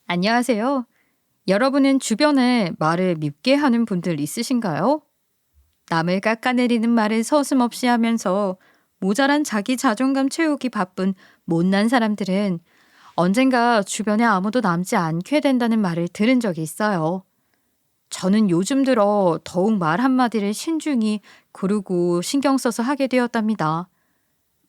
안녕하세요. 여러분은 주변에 말을 밉게 하는 분들 있으신가요? 남을 깎아내리는 말을 서슴없이 하면서 모자란 자기 자존감 채우기 바쁜 못난 사람들은 언젠가 주변에 아무도 남지 않게 된다는 말을 들은 적이 있어요. 저는 요즘 들어 더욱 말 한마디를 신중히 고르고 신경 써서 하게 되었답니다.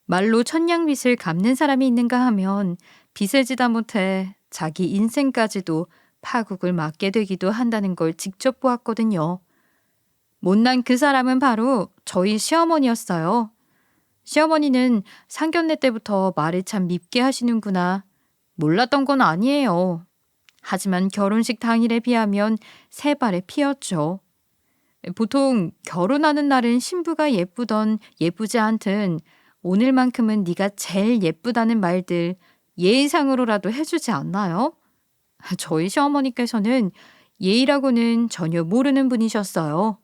말로 천냥빚을 갚는 사람이 있는가 하면 빚을 지다 못해 자기 인생까지도 파국을 맞게 되기도 한다는 걸 직접 보았거든요. 못난 그 사람은 바로 저희 시어머니였어요. 시어머니는 상견례 때부터 말을 참 밉게 하시는구나. 몰랐던 건 아니에요. 하지만 결혼식 당일에 비하면 세 발의 피였죠. 보통 결혼하는 날은 신부가 예쁘던 예쁘지 않든 오늘만큼은 네가 제일 예쁘다는 말들 예의상으로라도 해주지 않나요? 저희 시어머니께서는 예의라고는 전혀 모르는 분이셨어요.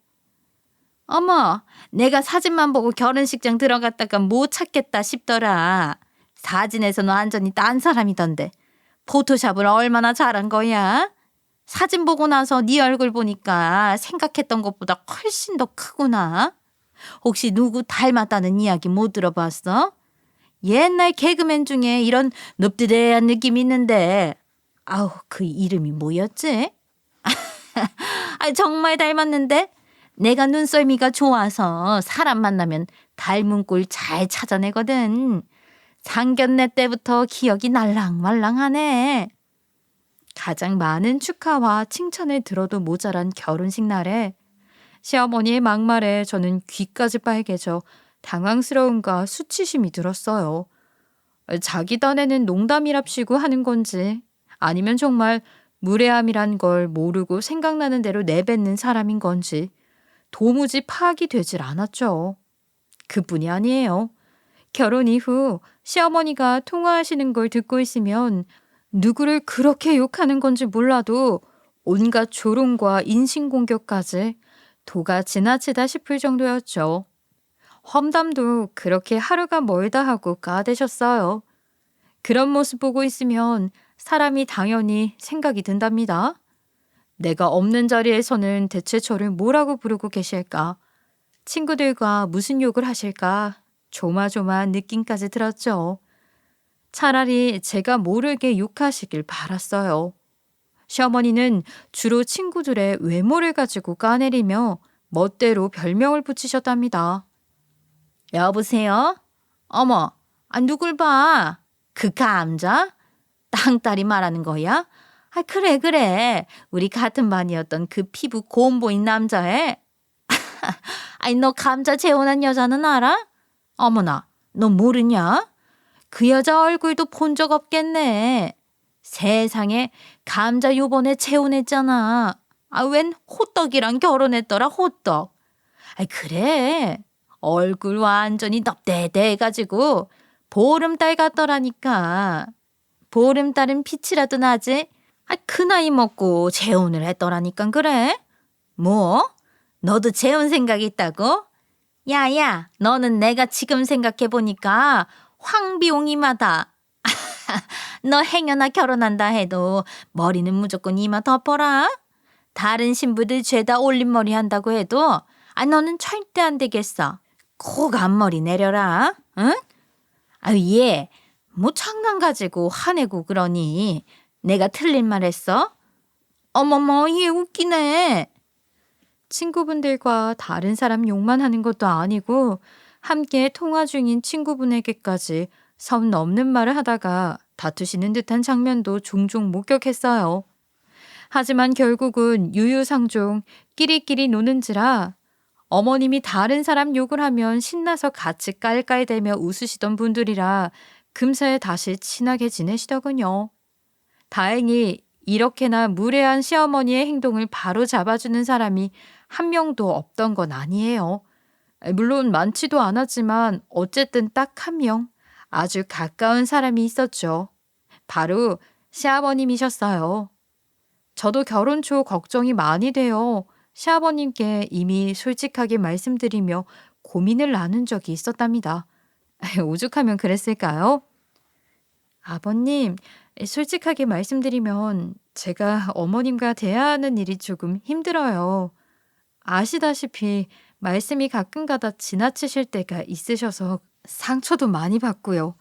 어머, 내가 사진만 보고 결혼식장 들어갔다가 못 찾겠다 싶더라. 사진에서는 완전히 딴 사람이던데. 포토샵을 얼마나 잘한 거야? 사진 보고 나서 네 얼굴 보니까 생각했던 것보다 훨씬 더 크구나. 혹시 누구 닮았다는 이야기 못 들어봤어? 옛날 개그맨 중에 이런 늪드대한 느낌이 있는데 아우 그 이름이 뭐였지? 아 정말 닮았는데 내가 눈썰미가 좋아서 사람 만나면 닮은 꼴 잘 찾아내거든. 상견례 때부터 기억이 날랑말랑하네. 가장 많은 축하와 칭찬을 들어도 모자란 결혼식 날에 시어머니의 막말에 저는 귀까지 빨개져 당황스러움과 수치심이 들었어요. 자기 딴에는 농담이랍시고 하는 건지 아니면 정말 무례함이란 걸 모르고 생각나는 대로 내뱉는 사람인 건지 도무지 파악이 되질 않았죠. 그뿐이 아니에요. 결혼 이후 시어머니가 통화하시는 걸 듣고 있으면 누구를 그렇게 욕하는 건지 몰라도 온갖 조롱과 인신공격까지 도가 지나치다 싶을 정도였죠. 험담도 그렇게 하루가 멀다 하고 까대셨어요. 그런 모습 보고 있으면 사람이 당연히 생각이 든답니다. 내가 없는 자리에서는 대체 저를 뭐라고 부르고 계실까? 친구들과 무슨 욕을 하실까? 조마조마한 느낌까지 들었죠. 차라리 제가 모르게 욕하시길 바랐어요. 시어머니는 주로 친구들의 외모를 가지고 까내리며 멋대로 별명을 붙이셨답니다. 여보세요? 어머, 누굴 봐? 그 감자? 땅딸이 말하는 거야? 그래, 그래. 우리 같은 반이었던 그 피부 고운 보인 남자애. 너 감자 재혼한 여자는 알아? 어머나, 너 모르냐? 그 여자 얼굴도 본 적 없겠네. 세상에 감자 요번에 재혼했잖아. 웬 호떡이랑 결혼했더라, 호떡. 그래. 얼굴 완전히 넙대대해가지고 보름달 같더라니까. 보름달은 빛이라도 나지. 그 나이 먹고 재혼을 했더라니까 그래. 뭐? 너도 재혼 생각이 있다고? 야야, 너는 내가 지금 생각해보니까 황비용이마다. 너 행여나 결혼한다 해도 머리는 무조건 이마 덮어라. 다른 신부들 죄다 올림머리 한다고 해도 너는 절대 안 되겠어. 꼭 앞머리 내려라. 응? 얘 뭐 장난 가지고 화내고 그러니 내가 틀린 말 했어? 어머머 얘 웃기네. 친구분들과 다른 사람 욕만 하는 것도 아니고 함께 통화 중인 친구분에게까지 선 넘는 말을 하다가 다투시는 듯한 장면도 종종 목격했어요. 하지만 결국은 유유상종 끼리끼리 노는지라 어머님이 다른 사람 욕을 하면 신나서 같이 깔깔대며 웃으시던 분들이라 금세 다시 친하게 지내시더군요. 다행히 이렇게나 무례한 시어머니의 행동을 바로 잡아주는 사람이 한 명도 없던 건 아니에요. 물론 많지도 않았지만 어쨌든 딱 한 명, 아주 가까운 사람이 있었죠. 바로 시아버님이셨어요. 저도 결혼 초 걱정이 많이 돼요. 시아버님께 이미 솔직하게 말씀드리며 고민을 나눈 적이 있었답니다. 오죽하면 그랬을까요? 아버님, 솔직하게 말씀드리면 제가 어머님과 대화하는 일이 조금 힘들어요. 아시다시피 말씀이 가끔가다 지나치실 때가 있으셔서 상처도 많이 받고요.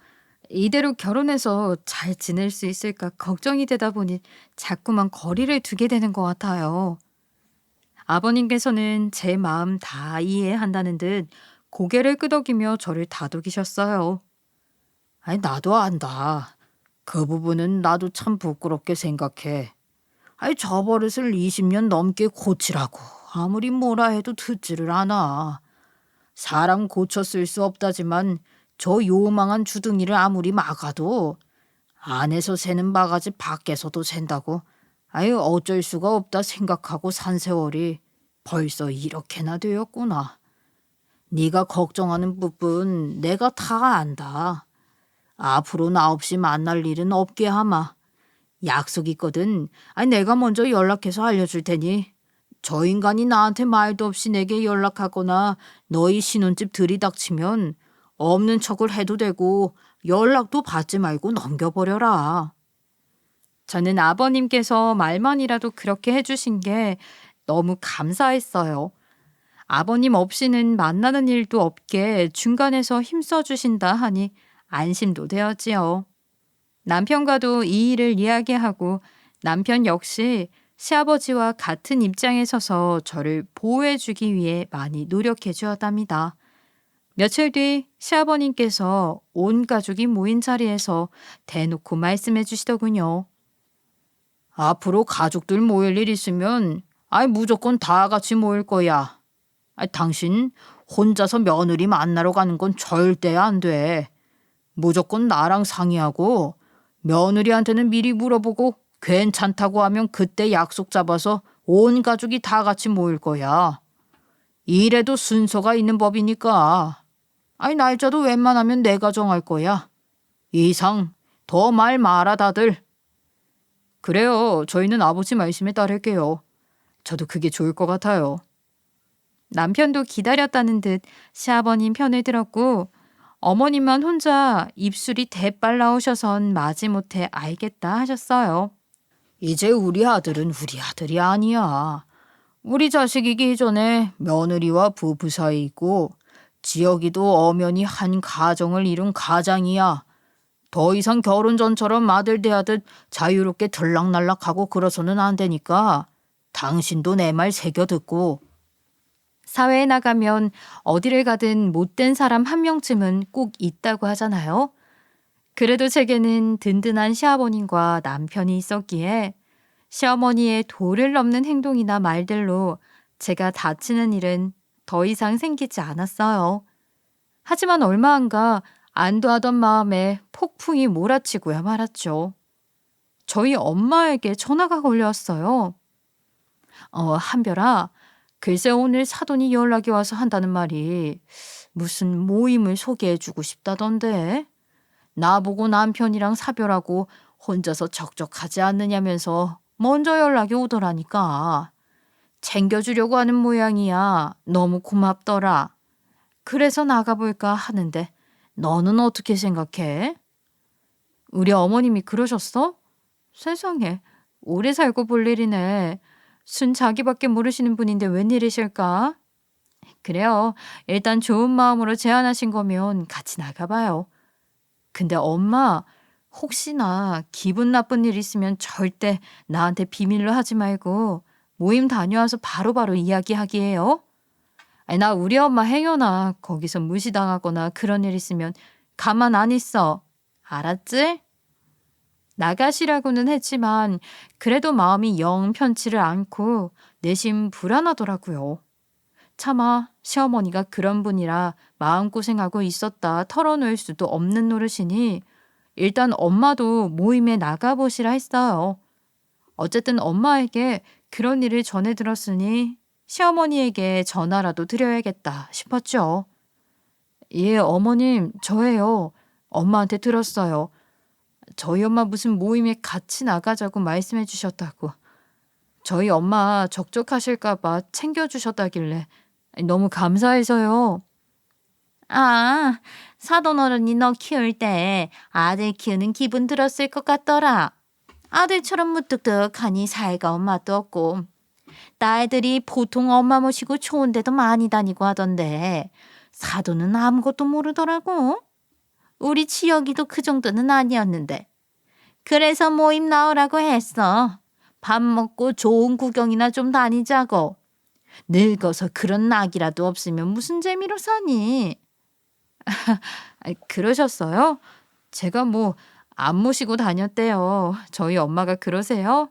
이대로 결혼해서 잘 지낼 수 있을까 걱정이 되다 보니 자꾸만 거리를 두게 되는 것 같아요. 아버님께서는 제 마음 다 이해한다는 듯 고개를 끄덕이며 저를 다독이셨어요. 아니, 나도 안다. 그 부분은 나도 참 부끄럽게 생각해. 아니, 저 버릇을 20년 넘게 고치라고 아무리 뭐라 해도 듣지를 않아. 사람 고쳐 쓸 수 없다지만 저 요망한 주둥이를 아무리 막아도 안에서 새는 바가지 밖에서도 샌다고. 아유, 어쩔 수가 없다 생각하고 산 세월이 벌써 이렇게나 되었구나. 네가 걱정하는 부분 내가 다 안다. 앞으로 나 없이 만날 일은 없게 하마. 약속 있거든. 아니, 내가 먼저 연락해서 알려줄 테니 저 인간이 나한테 말도 없이 내게 연락하거나 너희 신혼집 들이닥치면 없는 척을 해도 되고 연락도 받지 말고 넘겨버려라. 저는 아버님께서 말만이라도 그렇게 해주신 게 너무 감사했어요. 아버님 없이는 만나는 일도 없게 중간에서 힘써주신다 하니 안심도 되었지요. 남편과도 이 일을 이야기하고 남편 역시 시아버지와 같은 입장에 서서 저를 보호해주기 위해 많이 노력해 주었답니다. 며칠 뒤 시아버님께서 온 가족이 모인 자리에서 대놓고 말씀해 주시더군요. 앞으로 가족들 모일 일 있으면 무조건 다 같이 모일 거야. 당신 혼자서 며느리 만나러 가는 건 절대 안 돼. 무조건 나랑 상의하고 며느리한테는 미리 물어보고 괜찮다고 하면 그때 약속 잡아서 온 가족이 다 같이 모일 거야. 이래도 순서가 있는 법이니까. 날짜도 웬만하면 내가 정할 거야. 이상 더 말 마라 다들. 그래요. 저희는 아버지 말씀에 따를게요. 저도 그게 좋을 것 같아요. 남편도 기다렸다는 듯 시아버님 편을 들었고 어머님만 혼자 입술이 대빨 나오셔선 마지못해 알겠다 하셨어요. 이제 우리 아들은 우리 아들이 아니야. 우리 자식이기 전에 며느리와 부부 사이이고 지역이도 엄연히 한 가정을 이룬 가장이야. 더 이상 결혼 전처럼 아들 대하듯 자유롭게 들락날락하고 그러서는 안 되니까 당신도 내 말 새겨 듣고. 사회에 나가면 어디를 가든 못된 사람 한 명쯤은 꼭 있다고 하잖아요. 그래도 제게는 든든한 시아버님과 남편이 있었기에 시어머니의 도를 넘는 행동이나 말들로 제가 다치는 일은 더 이상 생기지 않았어요. 하지만 얼마 안가 안도하던 마음에 폭풍이 몰아치고야 말았죠. 저희 엄마에게 전화가 걸려왔어요. 한별아, 글쎄 오늘 사돈이 연락이 와서 한다는 말이 무슨 모임을 소개해주고 싶다던데. 나보고 남편이랑 사별하고 혼자서 적적하지 않느냐면서 먼저 연락이 오더라니까. 챙겨주려고 하는 모양이야. 너무 고맙더라. 그래서 나가볼까 하는데 너는 어떻게 생각해? 우리 어머님이 그러셨어? 세상에, 오래 살고 볼 일이네. 순 자기밖에 모르시는 분인데 웬일이실까? 그래요. 일단 좋은 마음으로 제안하신 거면 같이 나가봐요. 근데 엄마, 혹시나 기분 나쁜 일 있으면 절대 나한테 비밀로 하지 말고 모임 다녀와서 바로바로 이야기하기예요. 나 우리 엄마 행여나 거기서 무시당하거나 그런 일 있으면 가만 안 있어. 알았지? 나가시라고는 했지만 그래도 마음이 영 편치를 않고 내심 불안하더라고요. 차마 시어머니가 그런 분이라 마음고생하고 있었다 털어놓을 수도 없는 노릇이니 일단 엄마도 모임에 나가보시라 했어요. 어쨌든 엄마에게 그런 일을 전해 들었으니 시어머니에게 전화라도 드려야겠다 싶었죠. 예, 어머님, 저예요. 엄마한테 들었어요. 저희 엄마 무슨 모임에 같이 나가자고 말씀해 주셨다고. 저희 엄마 적적하실까 봐 챙겨주셨다길래 너무 감사해서요. 아, 사돈 어른이 너 키울 때 아들 키우는 기분 들었을 것 같더라. 아들처럼 무뚝뚝하니 살가운 맛도 없고 딸들이 보통 엄마 모시고 좋은 데도 많이 다니고 하던데 사돈은 아무것도 모르더라고. 우리 지혁이도 그 정도는 아니었는데. 그래서 모임 나오라고 했어. 밥 먹고 좋은 구경이나 좀 다니자고. 늙어서 그런 낙이라도 없으면 무슨 재미로 사니? 그러셨어요? 제가 뭐 안 모시고 다녔대요. 저희 엄마가 그러세요?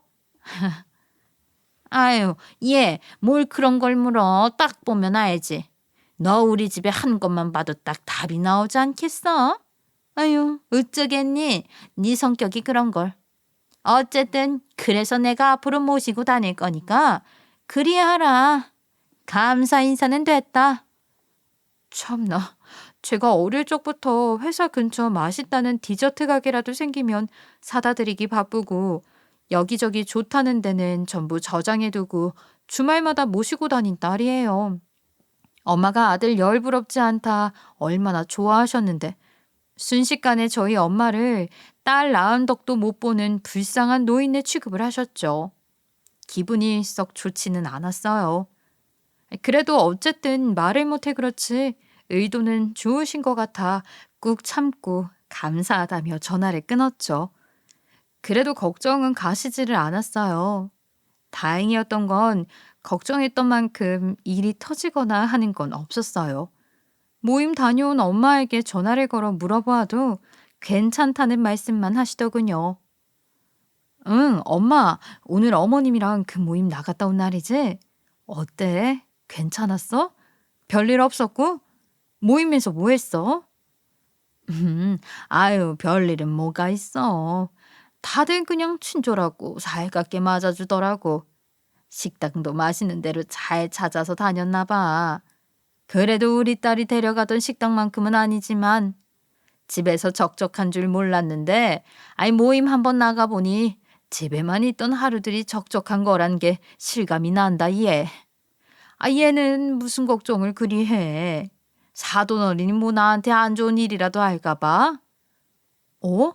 아유, 얘 뭘 그런 걸 물어. 딱 보면 알지. 너 우리 집에 한 것만 봐도 딱 답이 나오지 않겠어? 아유, 어쩌겠니? 네 성격이 그런 걸. 어쨌든 그래서 내가 앞으로 모시고 다닐 거니까 그리 하라. 감사 인사는 됐다. 참나. 제가 어릴 적부터 회사 근처 맛있다는 디저트 가게라도 생기면 사다 드리기 바쁘고 여기저기 좋다는 데는 전부 저장해두고 주말마다 모시고 다닌 딸이에요. 엄마가 아들 열부럽지 않다 얼마나 좋아하셨는데 순식간에 저희 엄마를 딸 낳은 덕도 못 보는 불쌍한 노인네 취급을 하셨죠. 기분이 썩 좋지는 않았어요. 그래도 어쨌든 말을 못해 그렇지 의도는 좋으신 것 같아 꾹 참고 감사하다며 전화를 끊었죠. 그래도 걱정은 가시지를 않았어요. 다행이었던 건 걱정했던 만큼 일이 터지거나 하는 건 없었어요. 모임 다녀온 엄마에게 전화를 걸어 물어보아도 괜찮다는 말씀만 하시더군요. 응, 엄마, 오늘 어머님이랑 그 모임 나갔다 온 날이지? 어때? 괜찮았어? 별일 없었고? 모임에서 뭐 했어? 아유, 별일은 뭐가 있어. 다들 그냥 친절하고 살갑게 맞아주더라고. 식당도 맛있는 데로 잘 찾아서 다녔나 봐. 그래도 우리 딸이 데려가던 식당만큼은 아니지만 집에서 적적한 줄 몰랐는데 아이 모임 한번 나가보니 집에만 있던 하루들이 적적한 거란 게 실감이 난다 얘. 아 얘는 무슨 걱정을 그리 해. 사돈 어린이 뭐 나한테 안 좋은 일이라도 할까 봐? 어?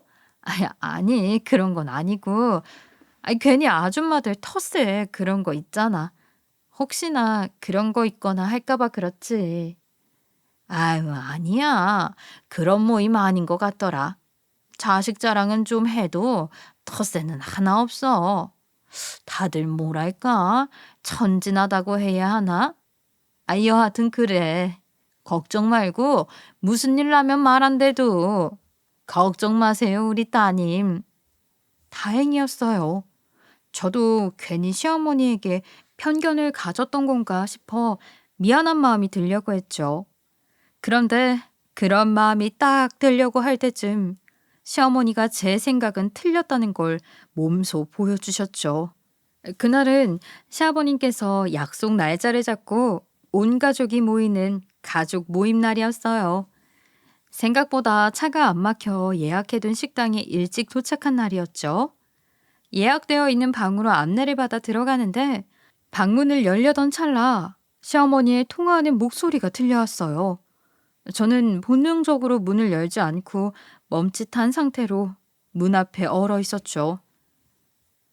아니 그런 건 아니고 괜히 아줌마들 텃세 그런 거 있잖아. 혹시나 그런 거 있거나 할까 봐 그렇지. 아유 아니야. 그런 모임 아닌 것 같더라. 자식 자랑은 좀 해도 텃세는 하나 없어. 다들 뭐랄까 천진하다고 해야 하나? 여하튼 그래. 걱정 말고 무슨 일 나면 말 안 돼도. 걱정 마세요 우리 따님. 다행이었어요. 저도 괜히 시어머니에게 편견을 가졌던 건가 싶어 미안한 마음이 들려고 했죠. 그런데 그런 마음이 딱 들려고 할 때쯤 시어머니가 제 생각은 틀렸다는 걸 몸소 보여주셨죠. 그날은 시아버님께서 약속 날짜를 잡고 온 가족이 모이는 가족 모임 날이었어요. 생각보다 차가 안 막혀 예약해둔 식당에 일찍 도착한 날이었죠. 예약되어 있는 방으로 안내를 받아 들어가는데 방문을 열려던 찰나 시어머니의 통화하는 목소리가 들려왔어요. 저는 본능적으로 문을 열지 않고 멈칫한 상태로 문 앞에 얼어 있었죠.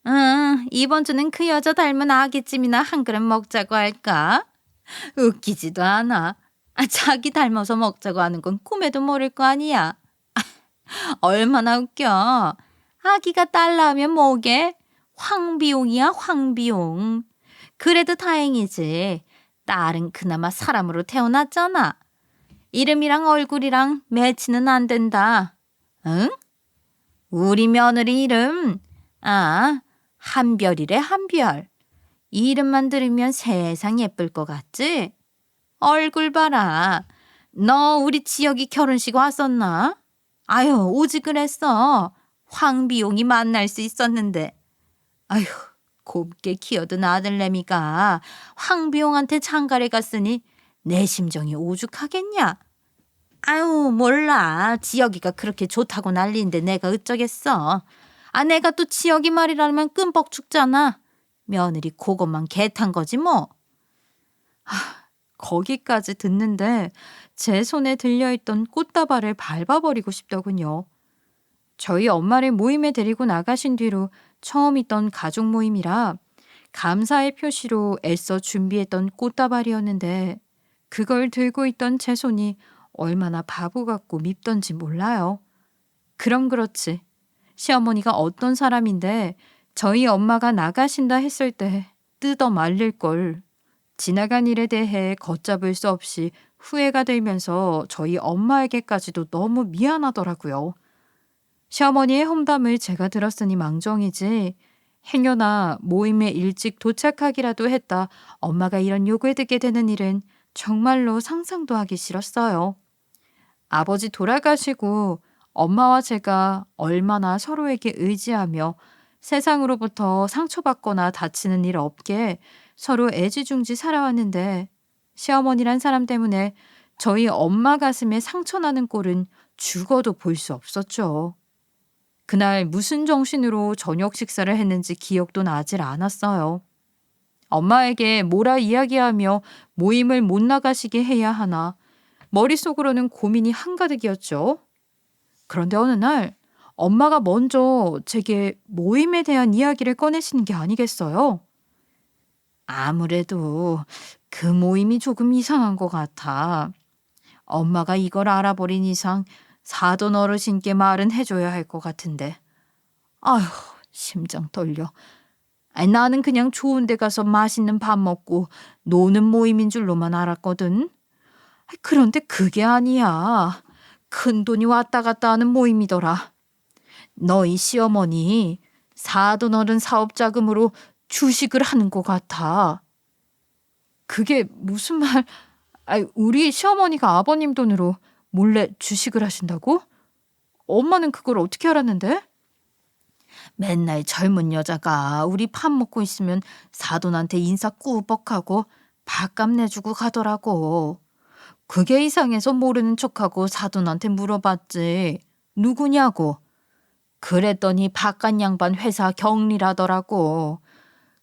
응, 이번 주는 그 여자 닮은 아기찜이나 한 그릇 먹자고 할까? 웃기지도 않아. 자기 닮아서 먹자고 하는 건 꿈에도 모를 거 아니야. 얼마나 웃겨. 아기가 딸 낳으면 뭐게? 황비용이야, 황비용. 그래도 다행이지. 딸은 그나마 사람으로 태어났잖아. 이름이랑 얼굴이랑 매치는 안 된다. 응? 우리 며느리 이름? 한별이래, 한별. 이 이름만 들으면 세상 예쁠 것 같지? 얼굴 봐라. 너 우리 지역이 결혼식 왔었나? 아유, 오지 그랬어. 황비용이 만날 수 있었는데. 아휴, 곱게 키워둔 아들내미가 황비용한테 장가를 갔으니 내 심정이 오죽하겠냐? 아유, 몰라. 지역이가 그렇게 좋다고 난리인데 내가 어쩌겠어. 내가 또 지역이 말이라면 끔뻑 죽잖아. 며느리 그것만 개탄 거지 뭐. 거기까지 듣는데 제 손에 들려있던 꽃다발을 밟아버리고 싶더군요. 저희 엄마를 모임에 데리고 나가신 뒤로 처음 있던 가족 모임이라 감사의 표시로 애써 준비했던 꽃다발이었는데 그걸 들고 있던 제 손이 얼마나 바보 같고 밉던지 몰라요. 그럼 그렇지. 시어머니가 어떤 사람인데 저희 엄마가 나가신다 했을 때 뜯어 말릴 걸. 지나간 일에 대해 걷잡을 수 없이 후회가 들면서 저희 엄마에게까지도 너무 미안하더라고요. 시어머니의 험담을 제가 들었으니 망정이지 행여나 모임에 일찍 도착하기라도 했다 엄마가 이런 욕을 듣게 되는 일은 정말로 상상도 하기 싫었어요. 아버지 돌아가시고 엄마와 제가 얼마나 서로에게 의지하며 세상으로부터 상처받거나 다치는 일 없게 서로 애지중지 살아왔는데 시어머니란 사람 때문에 저희 엄마 가슴에 상처나는 꼴은 죽어도 볼 수 없었죠. 그날 무슨 정신으로 저녁 식사를 했는지 기억도 나질 않았어요. 엄마에게 뭐라 이야기하며 모임을 못 나가시게 해야 하나 머릿속으로는 고민이 한가득이었죠. 그런데 어느 날 엄마가 먼저 제게 모임에 대한 이야기를 꺼내시는 게 아니겠어요? 아무래도 그 모임이 조금 이상한 것 같아. 엄마가 이걸 알아버린 이상 사돈 어르신께 말은 해줘야 할 것 같은데. 아휴, 심장 떨려. 아니, 나는 그냥 좋은 데 가서 맛있는 밥 먹고 노는 모임인 줄로만 알았거든. 그런데 그게 아니야. 큰 돈이 왔다 갔다 하는 모임이더라. 너희 시어머니 사돈 어른 사업 자금으로 주식을 하는 것 같아. 그게 무슨 말? 아니, 우리 시어머니가 아버님 돈으로 몰래 주식을 하신다고? 엄마는 그걸 어떻게 알았는데? 맨날 젊은 여자가 우리 밥 먹고 있으면 사돈한테 인사 꾸벅하고 밥값 내주고 가더라고. 그게 이상해서 모르는 척하고 사돈한테 물어봤지. 누구냐고. 그랬더니 바깥 양반 회사 경리라더라고.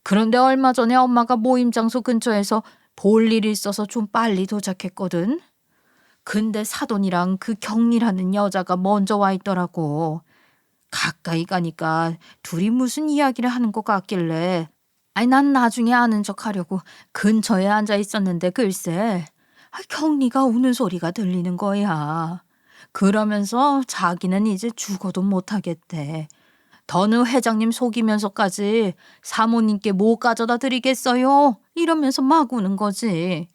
그런데 얼마 전에 엄마가 모임 장소 근처에서 볼 일이 있어서 좀 빨리 도착했거든. 근데 사돈이랑 그 경리라는 여자가 먼저 와 있더라고. 가까이 가니까 둘이 무슨 이야기를 하는 것 같길래 아니 난 나중에 아는 척 하려고 근처에 앉아 있었는데 글쎄 경리가 우는 소리가 들리는 거야. 그러면서 자기는 이제 죽어도 못하겠대. 더는 회장님 속이면서까지 사모님께 뭐 가져다 드리겠어요? 이러면서 막 우는 거지.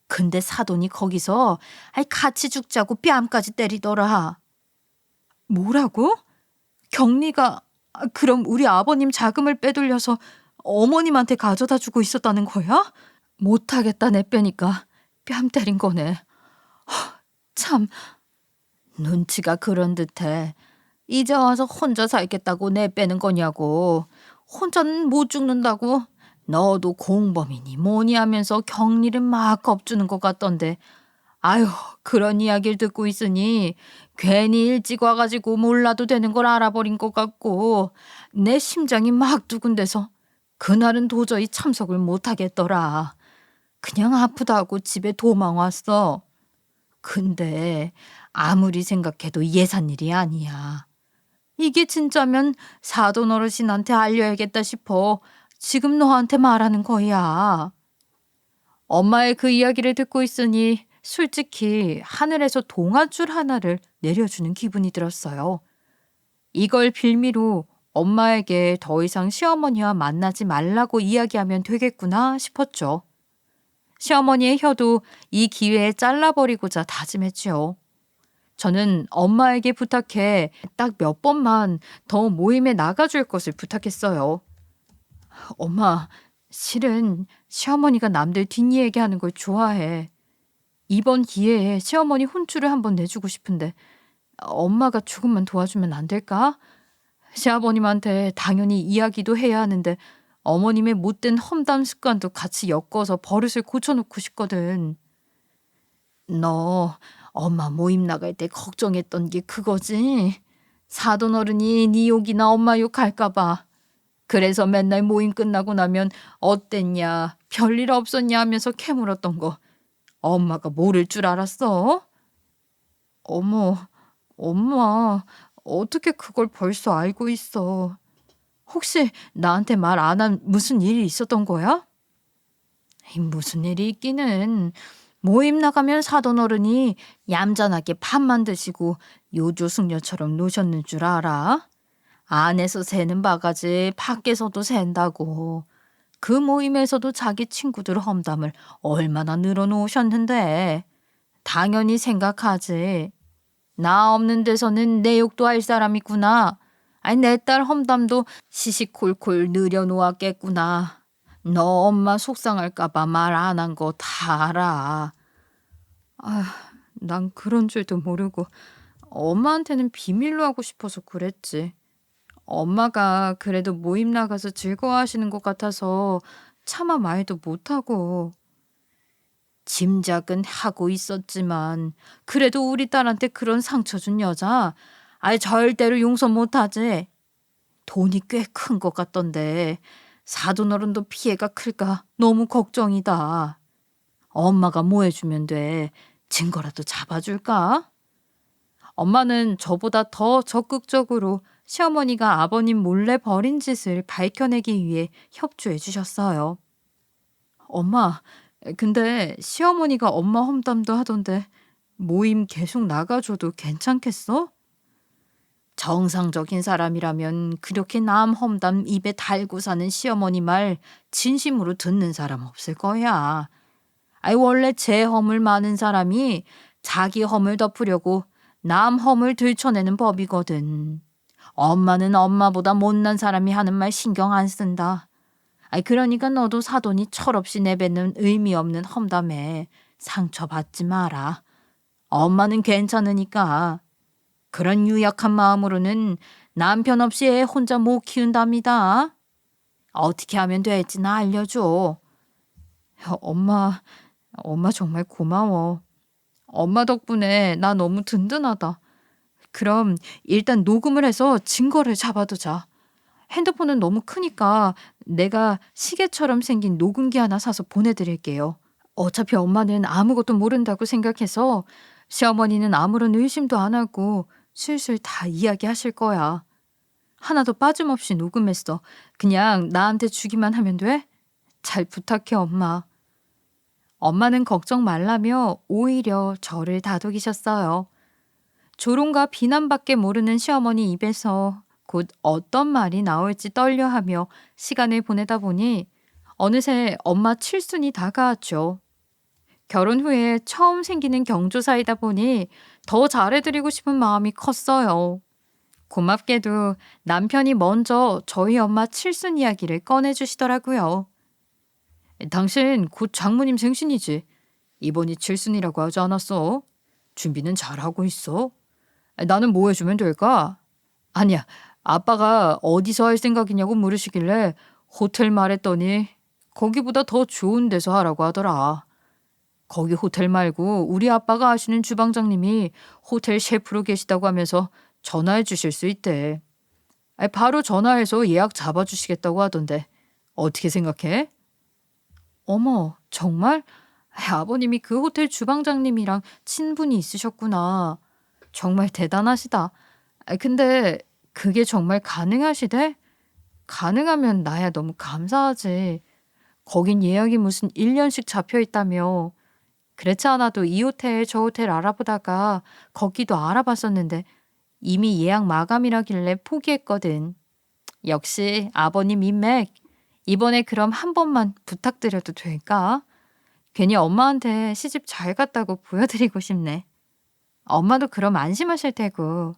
근데 사돈이 거기서 같이 죽자고 뺨까지 때리더라. 뭐라고? 경리가 그럼 우리 아버님 자금을 빼돌려서 어머님한테 가져다 주고 있었다는 거야? 못하겠다 내빼니까 뺨 때린 거네. 참 눈치가 그런 듯해. 이제 와서 혼자 살겠다고 내빼는 거냐고. 혼자는 못 죽는다고. 너도 공범이니 뭐니 하면서 경리를 막 겁주는 것 같던데. 아휴, 그런 이야기를 듣고 있으니 괜히 일찍 와가지고 몰라도 되는 걸 알아버린 것 같고 내 심장이 막 두근대서 그날은 도저히 참석을 못하겠더라. 그냥 아프다 하고 집에 도망왔어. 근데 아무리 생각해도 예산 일이 아니야. 이게 진짜면 사돈 어르신한테 알려야겠다 싶어 지금 너한테 말하는 거야. 엄마의 그 이야기를 듣고 있으니 솔직히 하늘에서 동아줄 하나를 내려주는 기분이 들었어요. 이걸 빌미로 엄마에게 더 이상 시어머니와 만나지 말라고 이야기하면 되겠구나 싶었죠. 시어머니의 혀도 이 기회에 잘라버리고자 다짐했지요. 저는 엄마에게 부탁해 딱 몇 번만 더 모임에 나가줄 것을 부탁했어요. 엄마, 실은 시어머니가 남들 뒷이야기하는 걸 좋아해. 이번 기회에 시어머니 혼쭐을 한번 내주고 싶은데 엄마가 조금만 도와주면 안 될까? 시아버님한테 당연히 이야기도 해야 하는데 어머님의 못된 험담 습관도 같이 엮어서 버릇을 고쳐놓고 싶거든. 너 엄마 모임 나갈 때 걱정했던 게 그거지? 사돈 어른이 네 욕이나 엄마 욕 할까 봐. 그래서 맨날 모임 끝나고 나면 어땠냐, 별일 없었냐 하면서 캐물었던 거. 엄마가 모를 줄 알았어? 어머, 엄마, 어떻게 그걸 벌써 알고 있어? 혹시 나한테 말 안 한 무슨 일이 있었던 거야? 에이, 무슨 일이 있기는. 모임 나가면 사돈 어른이 얌전하게 밥만 드시고 요조숙녀처럼 노셨는 줄 알아? 안에서 새는 바가지 밖에서도 샌다고. 그 모임에서도 자기 친구들 험담을 얼마나 늘어놓으셨는데. 당연히 생각하지. 나 없는 데서는 내 욕도 할 사람 있구나. 아니, 내 딸 험담도 시시콜콜 늘여놓았겠구나. 너 엄마 속상할까봐 말 안 한 거 다 알아. 아, 난 그런 줄도 모르고 엄마한테는 비밀로 하고 싶어서 그랬지. 엄마가 그래도 모임 나가서 즐거워하시는 것 같아서 차마 말도 못하고. 짐작은 하고 있었지만 그래도 우리 딸한테 그런 상처 준 여자 아예 절대로 용서 못하지. 돈이 꽤 큰 것 같던데 사돈 어른도 피해가 클까 너무 걱정이다. 엄마가 뭐 해주면 돼? 증거라도 잡아줄까? 엄마는 저보다 더 적극적으로 시어머니가 아버님 몰래 벌인 짓을 밝혀내기 위해 협조해 주셨어요. 엄마, 근데 시어머니가 엄마 험담도 하던데 모임 계속 나가줘도 괜찮겠어? 정상적인 사람이라면 그렇게 남 험담 입에 달고 사는 시어머니 말 진심으로 듣는 사람 없을 거야. 아이, 원래 제 허물 많은 사람이 자기 허물 덮으려고 남 허물 들춰내는 법이거든. 엄마는 엄마보다 못난 사람이 하는 말 신경 안 쓴다. 아이, 그러니까 너도 사돈이 철없이 내뱉는 의미 없는 험담에 상처받지 마라. 엄마는 괜찮으니까. 그런 유약한 마음으로는 남편 없이 애 혼자 못 키운답니다. 어떻게 하면 될지 나 알려줘. 엄마 정말 고마워. 엄마 덕분에 나 너무 든든하다. 그럼 일단 녹음을 해서 증거를 잡아두자. 핸드폰은 너무 크니까 내가 시계처럼 생긴 녹음기 하나 사서 보내드릴게요. 어차피 엄마는 아무것도 모른다고 생각해서 시어머니는 아무런 의심도 안 하고 슬슬 다 이야기하실 거야. 하나도 빠짐없이 녹음했어. 그냥 나한테 주기만 하면 돼? 잘 부탁해, 엄마. 엄마는 걱정 말라며 오히려 저를 다독이셨어요. 조롱과 비난밖에 모르는 시어머니 입에서 곧 어떤 말이 나올지 떨려하며 시간을 보내다 보니 어느새 엄마 칠순이 다가왔죠. 결혼 후에 처음 생기는 경조사이다 보니 더 잘해드리고 싶은 마음이 컸어요. 고맙게도 남편이 먼저 저희 엄마 칠순 이야기를 꺼내주시더라고요. 당신 곧 장모님 생신이지. 이번이 칠순이라고 하지 않았어? 준비는 잘하고 있어? 나는 뭐 해주면 될까? 아니야, 아빠가 어디서 할 생각이냐고 물으시길래 호텔 말했더니 거기보다 더 좋은 데서 하라고 하더라. 거기 호텔 말고 우리 아빠가 아시는 주방장님이 호텔 셰프로 계시다고 하면서 전화해 주실 수 있대. 바로 전화해서 예약 잡아주시겠다고 하던데 어떻게 생각해? 어머, 정말? 아버님이 그 호텔 주방장님이랑 친분이 있으셨구나. 정말 대단하시다. 근데 그게 정말 가능하시대? 가능하면 나야 너무 감사하지. 거긴 예약이 무슨 1년씩 잡혀 있다며. 그렇지 않아도 이 호텔 저 호텔 알아보다가 거기도 알아봤었는데 이미 예약 마감이라길래 포기했거든. 역시 아버님 인맥. 이번에 그럼 한 번만 부탁드려도 될까? 괜히 엄마한테 시집 잘 갔다고 보여드리고 싶네. 엄마도 그럼 안심하실 테고.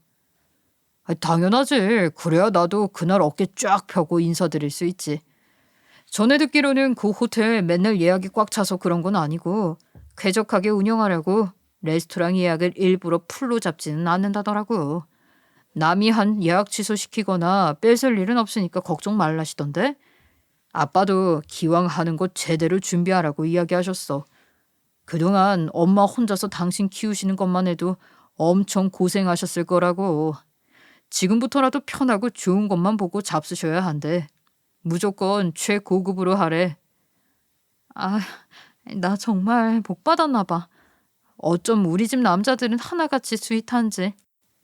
당연하지. 그래야 나도 그날 어깨 쫙 펴고 인사드릴 수 있지. 전에 듣기로는 그 호텔 맨날 예약이 꽉 차서 그런 건 아니고 쾌적하게 운영하려고 레스토랑 예약을 일부러 풀로 잡지는 않는다더라고. 남이 한 예약 취소시키거나 뺏을 일은 없으니까 걱정 말라시던데. 아빠도 기왕 하는 거 제대로 준비하라고 이야기하셨어. 그동안 엄마 혼자서 당신 키우시는 것만 해도 엄청 고생하셨을 거라고. 지금부터라도 편하고 좋은 것만 보고 잡수셔야 한대. 무조건 최고급으로 하래. 아, 나 정말 복 받았나 봐. 어쩜 우리 집 남자들은 하나같이 스윗한지.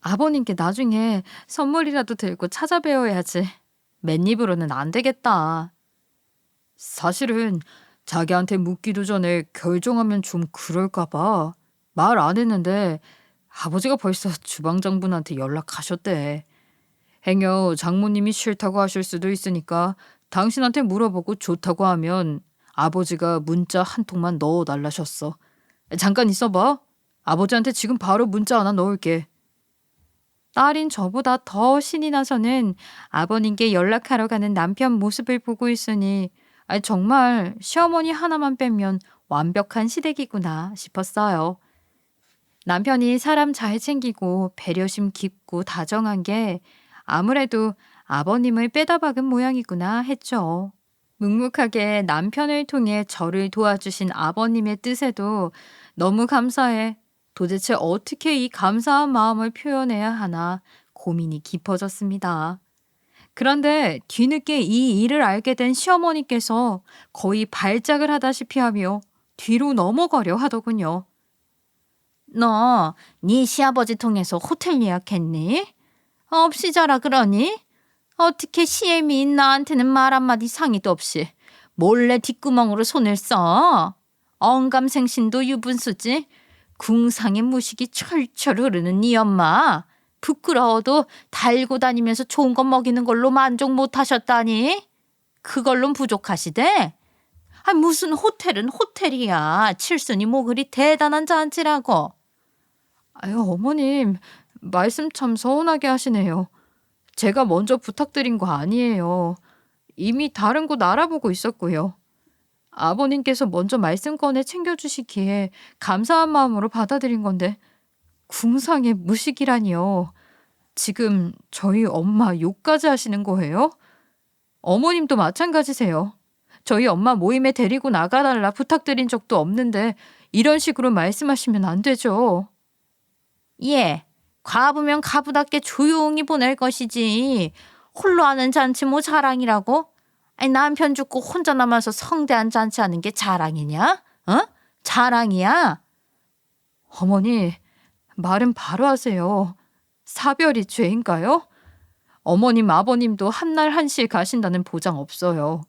아버님께 나중에 선물이라도 들고 찾아뵈어야지. 맨입으로는 안 되겠다. 사실은 자기한테 묻기도 전에 결정하면 좀 그럴까 봐 말 안 했는데 아버지가 벌써 주방장분한테 연락하셨대. 행여 장모님이 싫다고 하실 수도 있으니까 당신한테 물어보고 좋다고 하면 아버지가 문자 한 통만 넣어달라셨어. 잠깐 있어봐. 아버지한테 지금 바로 문자 하나 넣을게. 딸인 저보다 더 신이 나서는 아버님께 연락하러 가는 남편 모습을 보고 있으니 정말 시어머니 하나만 빼면 완벽한 시댁이구나 싶었어요. 남편이 사람 잘 챙기고 배려심 깊고 다정한 게 아무래도 아버님을 빼다 박은 모양이구나 했죠. 묵묵하게 남편을 통해 저를 도와주신 아버님의 뜻에도 너무 감사해. 도대체 어떻게 이 감사한 마음을 표현해야 하나 고민이 깊어졌습니다. 그런데 뒤늦게 이 일을 알게 된 시어머니께서 거의 발작을 하다시피 하며 뒤로 넘어가려 하더군요. 너, 네 시아버지 통해서 호텔 예약했니? 없이 자라 그러니? 어떻게 시애미인 나한테는 말 한마디 상의도 없이 몰래 뒷구멍으로 손을 써? 언감생신도 유분수지? 궁상의 무식이 철철 흐르는 네 엄마. 부끄러워도 달고 다니면서 좋은 거 먹이는 걸로 만족 못 하셨다니? 그걸론 부족하시대? 무슨 호텔은 호텔이야. 칠순이 뭐 그리 대단한 잔치라고. 아유, 어머님, 말씀 참 서운하게 하시네요. 제가 먼저 부탁드린 거 아니에요. 이미 다른 곳 알아보고 있었고요. 아버님께서 먼저 말씀 꺼내 챙겨주시기에 감사한 마음으로 받아들인 건데 궁상의 무식이라니요. 지금 저희 엄마 욕까지 하시는 거예요? 어머님도 마찬가지세요. 저희 엄마 모임에 데리고 나가달라 부탁드린 적도 없는데 이런 식으로 말씀하시면 안 되죠. 예, 과부면 가부답게 조용히 보낼 것이지. 홀로 하는 잔치 뭐 자랑이라고? 남편 죽고 혼자 남아서 성대한 잔치 하는 게 자랑이냐? 어? 자랑이야? 어머니, 말은 바로 하세요. 사별이 죄인가요? 어머님, 아버님도 한날 한시에 가신다는 보장 없어요.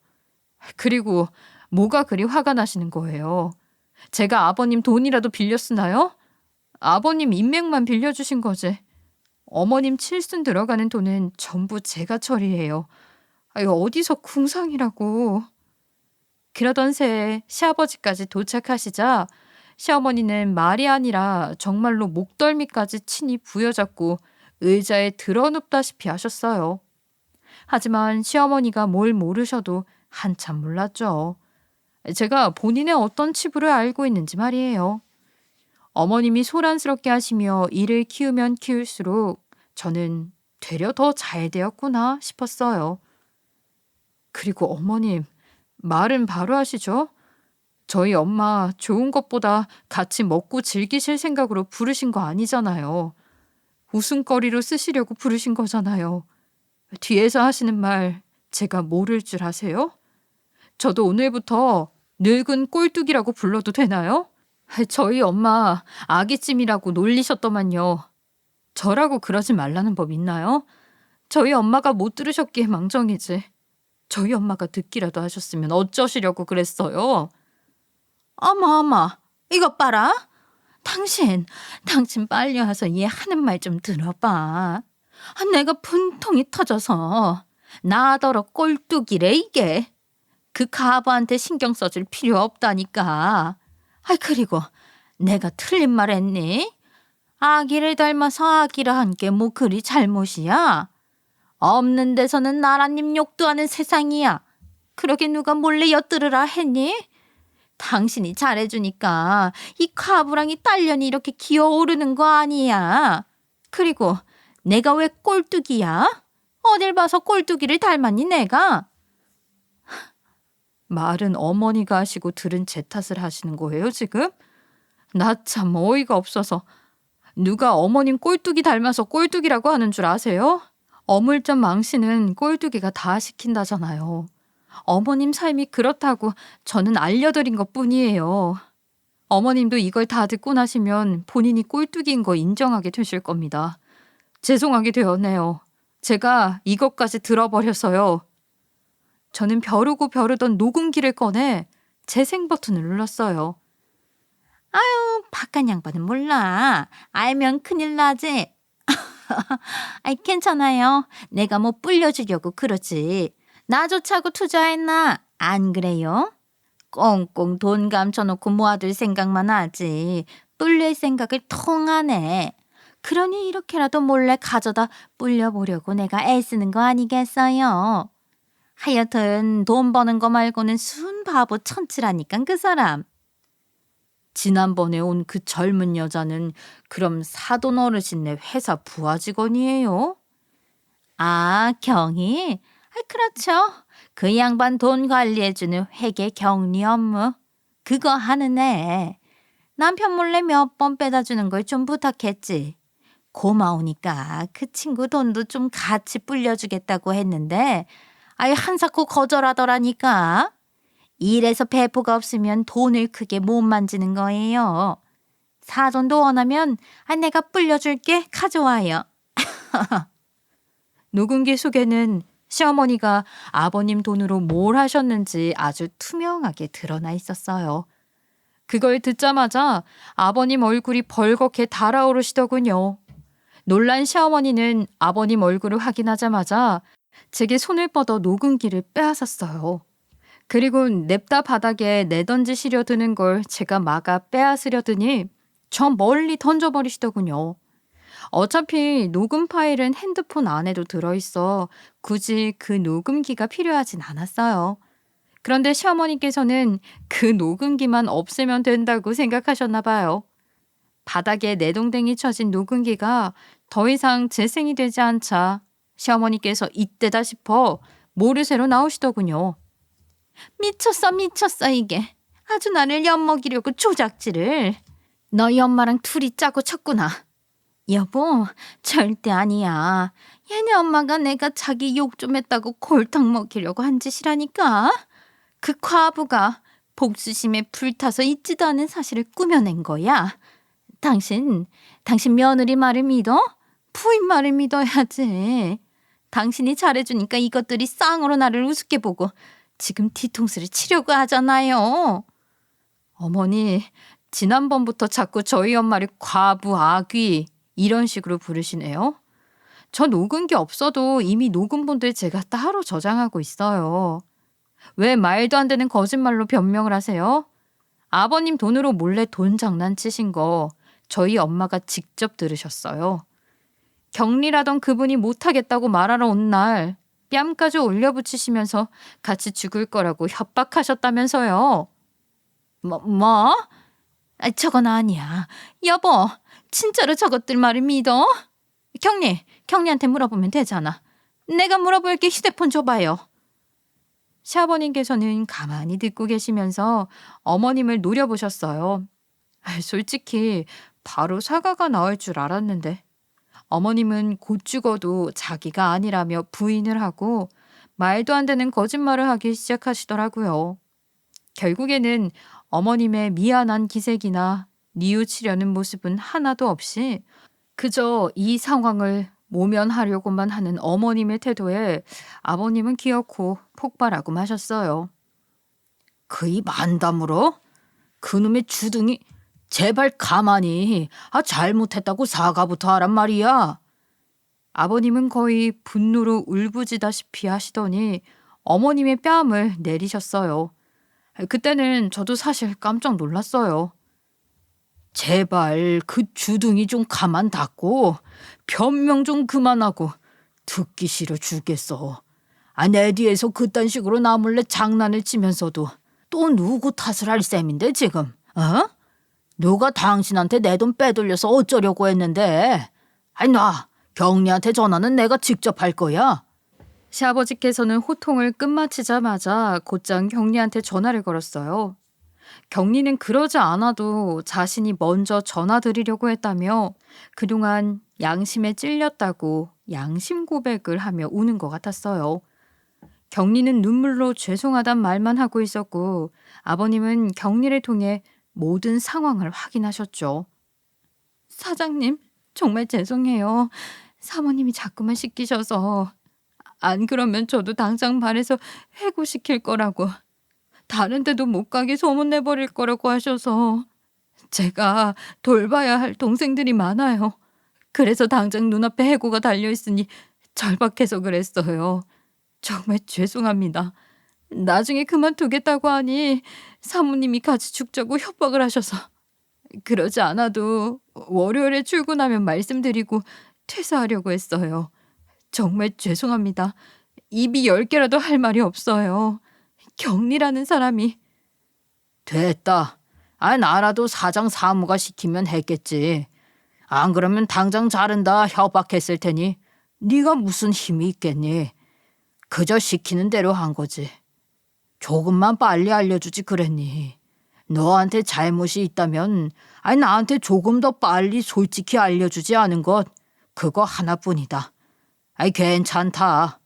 그리고 뭐가 그리 화가 나시는 거예요? 제가 아버님 돈이라도 빌렸으나요? 아버님 인맥만 빌려주신 거지. 어머님 칠순 들어가는 돈은 전부 제가 처리해요. 어디서 궁상이라고. 그러던 새에 시아버지까지 도착하시자 시어머니는 말이 아니라 정말로 목덜미까지 친히 부여잡고 의자에 드러눕다시피 하셨어요. 하지만 시어머니가 뭘 모르셔도 한참 몰랐죠. 제가 본인의 어떤 치부를 알고 있는지 말이에요. 어머님이 소란스럽게 하시며 일을 키우면 키울수록 저는 되려 더 잘 되었구나 싶었어요. 그리고 어머님, 말은 바로 하시죠? 저희 엄마 좋은 것보다 같이 먹고 즐기실 생각으로 부르신 거 아니잖아요. 웃음거리로 쓰시려고 부르신 거잖아요. 뒤에서 하시는 말 제가 모를 줄 아세요? 저도 오늘부터 늙은 꼴뚜기라고 불러도 되나요? 저희 엄마 아기찜이라고 놀리셨더만요. 저라고 그러지 말라는 법 있나요? 저희 엄마가 못 들으셨기에 망정이지. 저희 엄마가 듣기라도 하셨으면 어쩌시려고 그랬어요? 어머, 이것 봐라. 당신 빨리 와서 얘 하는 말 좀 들어봐. 내가 분통이 터져서 나더러 꼴뚜기래 이게. 그 가부한테 신경 써줄 필요 없다니까. 그리고 내가 틀린 말 했니? 아기를 닮아서 아기라 한 게 뭐 그리 잘못이야? 없는 데서는 나라님 욕도 하는 세상이야. 그러게 누가 몰래 엿들으라 했니? 당신이 잘해주니까 이 가부랑이 딸년이 이렇게 기어오르는 거 아니야. 그리고 내가 왜 꼴뚜기야? 어딜 봐서 꼴뚜기를 닮았니 내가? 말은 어머니가 하시고 들은 제 탓을 하시는 거예요 지금? 나 참 어이가 없어서. 누가 어머님 꼴뚜기 닮아서 꼴뚜기라고 하는 줄 아세요? 어물점 망신은 꼴뚜기가 다 시킨다잖아요. 어머님 삶이 그렇다고 저는 알려드린 것뿐이에요. 어머님도 이걸 다 듣고 나시면 본인이 꼴뚜기인 거 인정하게 되실 겁니다. 죄송하게 되었네요. 제가 이것까지 들어버려서요. 저는 벼르고 벼르던 녹음기를 꺼내 재생 버튼을 눌렀어요. 바깥 양반은 몰라. 알면 큰일 나지. 아이, 괜찮아요. 내가 뭐 불려주려고 그러지. 나조차고 투자했나? 안 그래요? 꽁꽁 돈 감춰놓고 모아둘 생각만 하지. 불릴 생각을 통 안 해. 그러니 이렇게라도 몰래 가져다 불려보려고 내가 애쓰는 거 아니겠어요? 하여튼 돈 버는 거 말고는 순 바보 천치라니까 그 사람. 지난번에 온 그 젊은 여자는 그럼 사돈 어르신네 회사 부하 직원이에요? 아, 경희? 그렇죠. 그 양반 돈 관리해주는 회계 격리 업무. 그거 하는 애. 남편 몰래 몇 번 빼다 주는 걸 좀 부탁했지. 고마우니까 그 친구 돈도 좀 같이 불려주겠다고 했는데 한사코 거절하더라니까. 일에서 배포가 없으면 돈을 크게 못 만지는 거예요. 사돈도 원하면 내가 불려줄게. 가져와요. 녹음기 속에는 시어머니가 아버님 돈으로 뭘 하셨는지 아주 투명하게 드러나 있었어요. 그걸 듣자마자 아버님 얼굴이 벌겋게 달아오르시더군요. 놀란 시어머니는 아버님 얼굴을 확인하자마자 제게 손을 뻗어 녹음기를 빼앗았어요. 그리고 냅다 바닥에 내던지시려 드는 걸 제가 막아 빼앗으려 드니 저 멀리 던져버리시더군요. 어차피 녹음 파일은 핸드폰 안에도 들어있어 굳이 그 녹음기가 필요하진 않았어요. 그런데 시어머니께서는 그 녹음기만 없애면 된다고 생각하셨나 봐요. 바닥에 내동댕이 쳐진 녹음기가 더 이상 재생이 되지 않자 시어머니께서 이때다 싶어 모르쇠로 나오시더군요. 미쳤어 이게. 아주 나를 엿먹이려고 조작질을. 너희 엄마랑 둘이 짜고 쳤구나. 여보, 절대 아니야. 얘네 엄마가 내가 자기 욕 좀 했다고 골탕 먹이려고 한 짓이라니까. 그 과부가 복수심에 불타서 있지도 않은 사실을 꾸며낸 거야. 당신 며느리 말을 믿어? 부인 말을 믿어야지. 당신이 잘해주니까 이것들이 쌍으로 나를 우습게 보고 지금 뒤통수를 치려고 하잖아요. 어머니, 지난번부터 자꾸 저희 엄마를 과부, 아귀 이런 식으로 부르시네요. 저 녹음기 없어도 이미 녹음본들 제가 따로 저장하고 있어요. 왜 말도 안 되는 거짓말로 변명을 하세요? 아버님 돈으로 몰래 돈 장난치신 거 저희 엄마가 직접 들으셨어요. 격리라던 그분이 못하겠다고 말하러 온 날 뺨까지 올려붙이시면서 같이 죽을 거라고 협박하셨다면서요. 뭐? 저건 아니야. 여보, 진짜로 저것들 말을 믿어? 경리한테 물어보면 되잖아. 내가 물어볼게. 휴대폰 줘봐요. 시아버님께서는 가만히 듣고 계시면서 어머님을 노려보셨어요. 솔직히 바로 사과가 나올 줄 알았는데 어머님은 곧 죽어도 자기가 아니라며 부인을 하고 말도 안 되는 거짓말을 하기 시작하시더라고요. 결국에는 어머님의 미안한 기색이나 뉘우치려는 모습은 하나도 없이 그저 이 상황을 모면하려고만 하는 어머님의 태도에 아버님은 기어코 폭발하고 마셨어요. 그 입 안 다물어? 그놈의 주둥이. 제발 가만히. 잘못했다고 사과부터 하란 말이야. 아버님은 거의 분노로 울부짖다시피 하시더니 어머님의 뺨을 내리셨어요. 그때는 저도 사실 깜짝 놀랐어요. 제발 그 주둥이 좀 가만 닫고 변명 좀 그만하고. 듣기 싫어 죽겠어. 내 뒤에서 그딴 식으로 나 몰래 장난을 치면서도 또 누구 탓을 할 셈인데 지금? 누가 당신한테 내 돈 빼돌려서 어쩌려고 했는데? 놔. 경리한테 전화는 내가 직접 할 거야. 시아버지께서는 호통을 끝마치자마자 곧장 경리한테 전화를 걸었어요. 경리는 그러지 않아도 자신이 먼저 전화 드리려고 했다며 그동안 양심에 찔렸다고 양심 고백을 하며 우는 것 같았어요. 경리는 눈물로 죄송하단 말만 하고 있었고 아버님은 경리를 통해 모든 상황을 확인하셨죠. 사장님, 정말 죄송해요. 사모님이 자꾸만 시키셔서. 안 그러면 저도 당장 말해서 해고시킬 거라고. 다른 데도 못 가게 소문내버릴 거라고 하셔서. 제가 돌봐야 할 동생들이 많아요. 그래서 당장 눈앞에 해고가 달려있으니 절박해서 그랬어요. 정말 죄송합니다. 나중에 그만두겠다고 하니 사모님이 같이 죽자고 협박을 하셔서. 그러지 않아도 월요일에 출근하면 말씀드리고 퇴사하려고 했어요. 정말 죄송합니다. 입이 10개라도 할 말이 없어요. 경리라는 사람이. 됐다. 나라도 사장 사무가 시키면 했겠지. 안 그러면 당장 자른다 협박했을 테니 네가 무슨 힘이 있겠니? 그저 시키는 대로 한 거지. 조금만 빨리 알려주지 그랬니? 너한테 잘못이 있다면 나한테 조금 더 빨리 솔직히 알려주지 않은 것 그거 하나뿐이다. 괜찮다.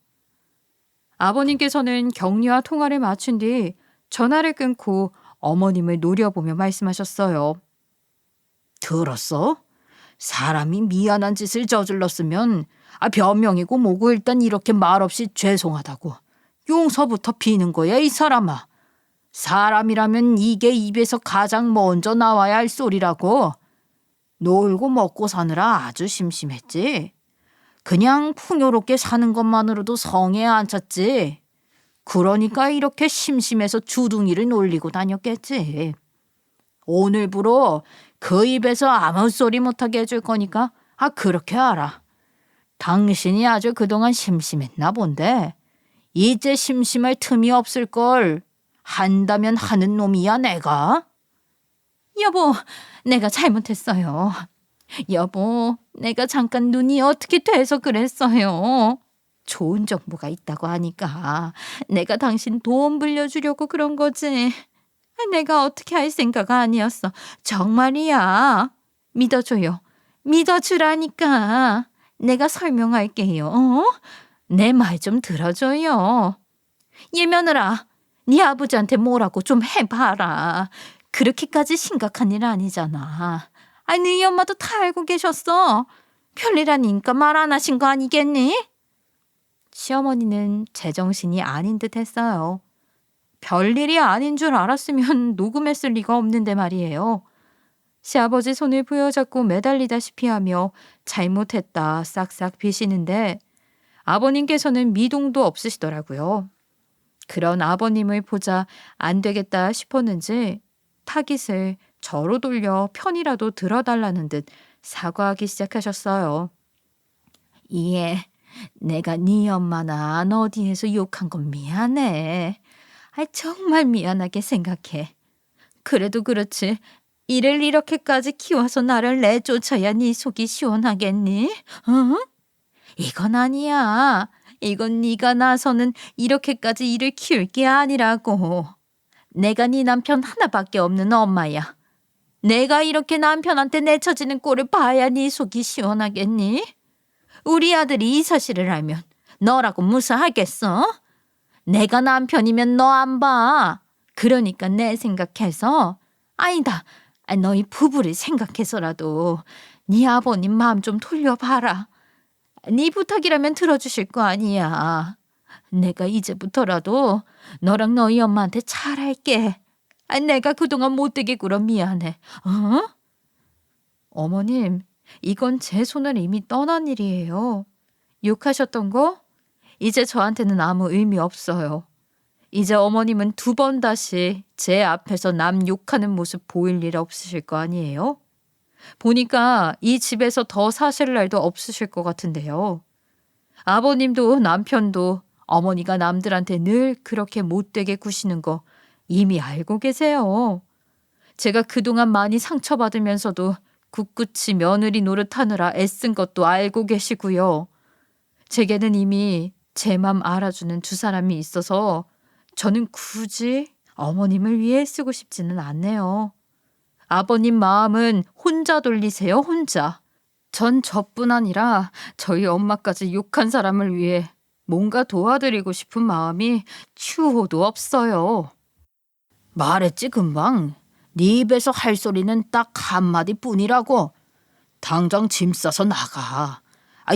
아버님께서는 경리와 통화를 마친 뒤 전화를 끊고 어머님을 노려보며 말씀하셨어요. 들었어? 사람이 미안한 짓을 저질렀으면 변명이고 뭐고 일단 이렇게 말없이 죄송하다고 용서부터 비는 거야 이 사람아. 사람이라면 이게 입에서 가장 먼저 나와야 할 소리라고. 놀고 먹고 사느라 아주 심심했지. 그냥 풍요롭게 사는 것만으로도 성에 안 찼지. 그러니까 이렇게 심심해서 주둥이를 놀리고 다녔겠지. 오늘부로 그 입에서 아무 소리 못하게 해줄 거니까 그렇게 알아. 당신이 아주 그동안 심심했나 본데 이제 심심할 틈이 없을걸. 한다면 하는 놈이야 내가. 여보, 내가 잘못했어요. 여보, 내가 잠깐 눈이 어떻게 돼서 그랬어요. 좋은 정보가 있다고 하니까 내가 당신 도움 빌려주려고 그런 거지. 내가 어떻게 할 생각 아니었어. 정말이야. 믿어줘요. 믿어주라니까. 내가 설명할게요. 내 말 좀 들어줘요. 얘 며느라, 네 아버지한테 뭐라고 좀 해봐라. 그렇게까지 심각한 일 아니잖아. 네 엄마도 다 알고 계셨어. 별일 아니니까 말 안 하신 거 아니겠니? 시어머니는 제정신이 아닌 듯 했어요. 별일이 아닌 줄 알았으면 녹음했을 리가 없는데 말이에요. 시아버지 손을 부여잡고 매달리다시피 하며 잘못했다 싹싹 비시는데 아버님께서는 미동도 없으시더라고요. 그런 아버님을 보자 안 되겠다 싶었는지 타깃을 저로 돌려 편이라도 들어달라는 듯 사과하기 시작하셨어요. 예, 내가 네 엄마나 어디에서 욕한 건 미안해. 정말 미안하게 생각해. 그래도 그렇지. 이를 이렇게까지 키워서 나를 내쫓아야 네 속이 시원하겠니? 이건 아니야. 이건 네가 나서는 이렇게까지 일을 키울 게 아니라고. 내가 네 남편 하나밖에 없는 엄마야. 내가 이렇게 남편한테 내쳐지는 꼴을 봐야 네 속이 시원하겠니? 우리 아들이 이 사실을 알면 너라고 무사하겠어? 내가 남편이면 너 안 봐. 그러니까 내 생각해서 아니다. 너희 부부를 생각해서라도 네 아버님 마음 좀 돌려봐라. 네 부탁이라면 들어주실 거 아니야. 내가 이제부터라도 너랑 너희 엄마한테 잘할게. 내가 그동안 못되게 굴어 미안해. 어머님, 이건 제 손을 이미 떠난 일이에요. 욕하셨던 거? 이제 저한테는 아무 의미 없어요. 이제 어머님은 2번 다시 제 앞에서 남 욕하는 모습 보일 일 없으실 거 아니에요? 보니까 이 집에서 더 사실 날도 없으실 것 같은데요. 아버님도 남편도 어머니가 남들한테 늘 그렇게 못되게 구시는 거 이미 알고 계세요. 제가 그동안 많이 상처받으면서도 꿋꿋이 며느리 노릇하느라 애쓴 것도 알고 계시고요. 제게는 이미 제 맘 알아주는 2사람이 있어서 저는 굳이 어머님을 위해 쓰고 싶지는 않네요. 아버님 마음은 혼자 돌리세요, 혼자. 전 저뿐 아니라 저희 엄마까지 욕한 사람을 위해 뭔가 도와드리고 싶은 마음이 추호도 없어요. 말했지 금방. 네 입에서 할 소리는 딱 한마디 뿐이라고. 당장 짐 싸서 나가.